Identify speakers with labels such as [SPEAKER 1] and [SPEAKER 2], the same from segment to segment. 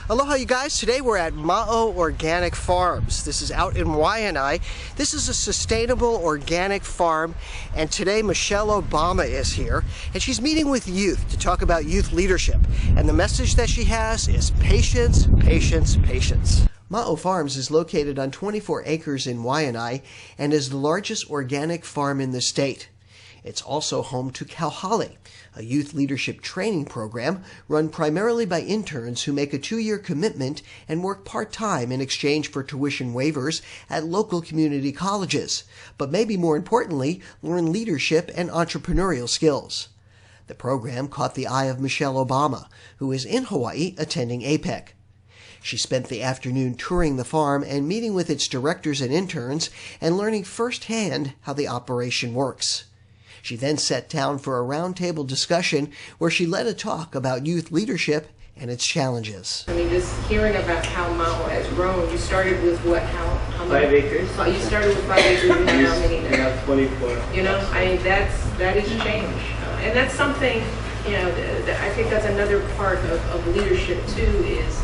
[SPEAKER 1] Aloha, you guys. Today we're at Mao Organic Farms. This is out in Waianae. This is a sustainable organic farm, and today Michelle Obama is here, and she's meeting with youth to talk about youth leadership. And the message that she has is patience, patience, patience. Mao Farms is located on 24 acres in Waianae and is the largest organic farm in the state. It's also home to Kauhale, a youth leadership training program run primarily by interns who make a 2-year commitment and work part-time in exchange for tuition waivers at local community colleges, but maybe more importantly, learn leadership and entrepreneurial skills. The program caught the eye of Michelle Obama, who is in Hawaii attending APEC. She spent the afternoon touring the farm and meeting with its directors and interns and learning firsthand how the operation works. She then sat down for a roundtable discussion where she led a talk about youth leadership and its challenges.
[SPEAKER 2] I mean, just hearing about how Mao has grown, you started with what, how many?
[SPEAKER 3] 5 acres.
[SPEAKER 2] You started with 5 acres, and how many now?
[SPEAKER 3] We have 24.
[SPEAKER 2] You know, I mean, that is change. And that's something, you know, I think that's another part of leadership too, is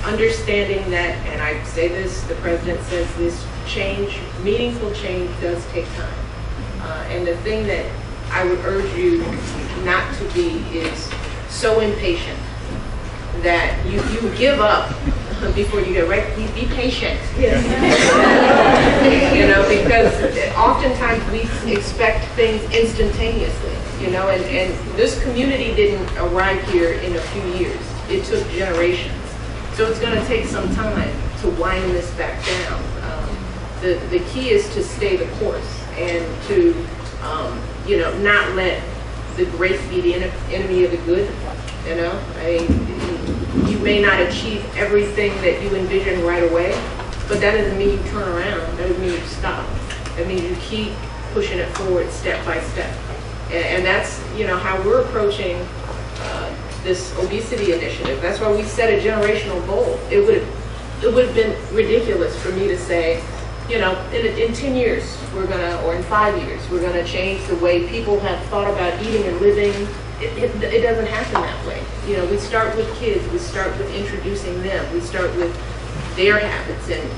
[SPEAKER 2] understanding that, and I say this, the president says this, change, meaningful change does take time. And the thing that I would urge you not to be is so impatient that you give up before you get right. Be patient. Yes. You know, because oftentimes we expect things instantaneously, you know, and this community didn't arrive here in a few years. It took generations. So it's going to take some time to wind this back down. The key is to stay the course and to, you know, not let the great be the enemy of the good. You know, you may not achieve everything that you envision right away, but that doesn't mean you turn around. That doesn't mean you stop. That means you keep pushing it forward step by step. And that's, you know, how we're approaching this obesity initiative. That's why we set a generational goal. It would have been ridiculous for me to say, you know, in 10 years, we're gonna, or in 5 years, we're gonna change the way people have thought about eating and living. It doesn't happen that way. You know, we start with kids, we start with introducing them, we start with their habits, and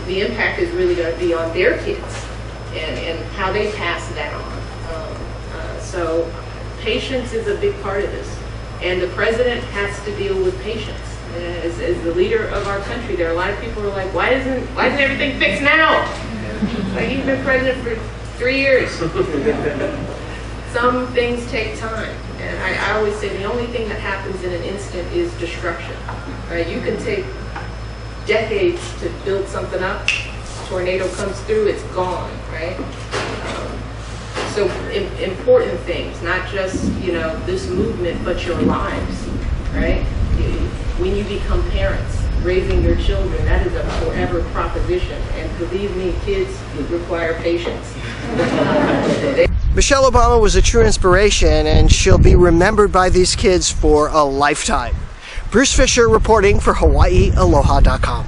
[SPEAKER 2] the impact is really gonna be on their kids and how they pass that on. So patience is a big part of this, and the president has to deal with patience. As the leader of our country, there are a lot of people who are like, why isn't everything fixed now? Like, he's been president for 3 years. Some things take time, and I always say the only thing that happens in an instant is destruction. Right? You can take decades to build something up. A tornado comes through, it's gone. Right? So important things, not just, you know, this movement, but your lives. Right? When you become parents, raising your children, that is a forever proposition. And believe me, kids require patience.
[SPEAKER 1] Michelle Obama was a true inspiration, and she'll be remembered by these kids for a lifetime. Bruce Fisher reporting for HawaiiAloha.com.